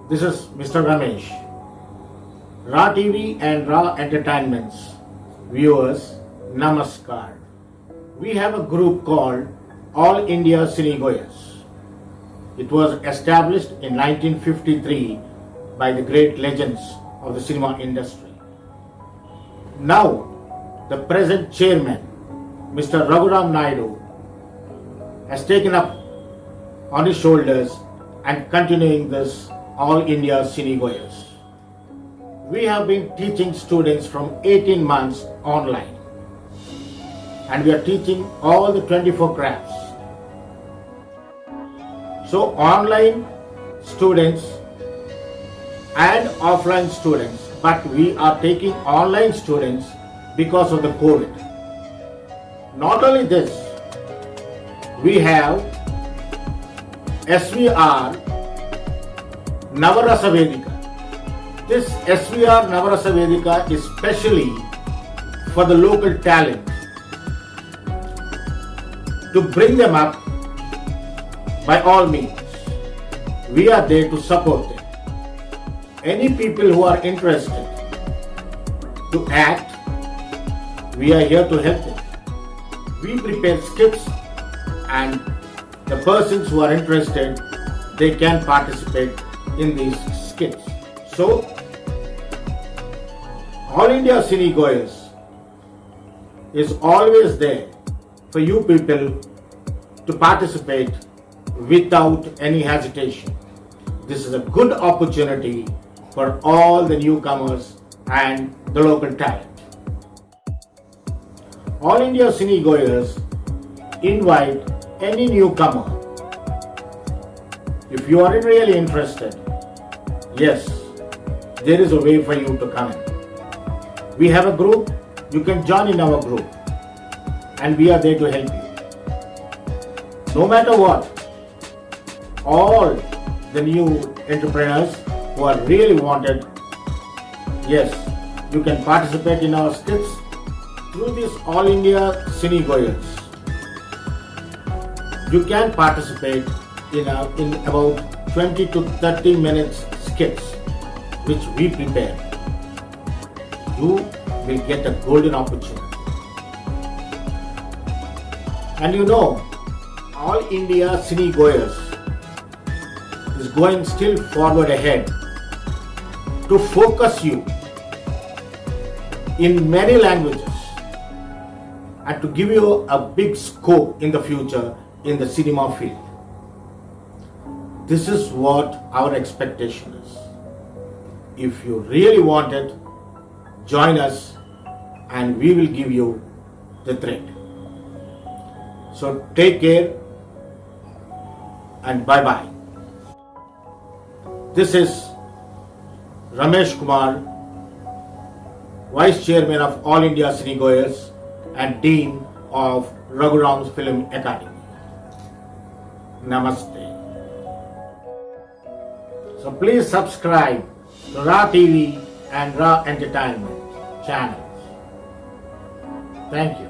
This is Mr. Ramesh. RAAA TV and RAAA Entertainment's viewers, Namaskar. We have a group called All India CENI. It was established in 1953 by the great legends of the cinema industry. Now, the present chairman, Mr. Raghu has taken up on his shoulders and continuing this All India CENI. We have been teaching students from 18 months online, and we are teaching all the 24 crafts. So online students and offline students, but we are taking online students because of the COVID. Not only this, we have SVR Navarasa Vedika. This SVR Navarasa Vedika is specially for the local talent to bring them up. By all means, we are there to support them. Any people who are interested to act, we are here to help them. We prepare scripts, and the persons who are interested, they can participate in these skits. So, All India CENI is always there for you people to participate without any hesitation. This is a good opportunity for all the newcomers and the local talent. All India CENI invite any newcomer. If you are really interested, yes, there is a way for you to come in. We have a group, you can join in our group, and we are there to help you. No matter what, all the new entrepreneurs who are really wanted, yes, you can participate in our skits through this All India CENI. You can participate in about 20 to 30 minutes skits which we prepare. You will get a golden opportunity. And you know, All India CENI is going still forward ahead to focus you in many languages and to give you a big scope in the future in the cinema field. This is what our expectation is. If you really want it, join us and we will give you the thread. So take care and bye-bye. This is Ramesh Kumar, Vice Chairman of All India CENI and Dean of Raghuram's Film Academy. Namaste. So please subscribe to RAAA TV and RAAA Entertainment channels. Thank you.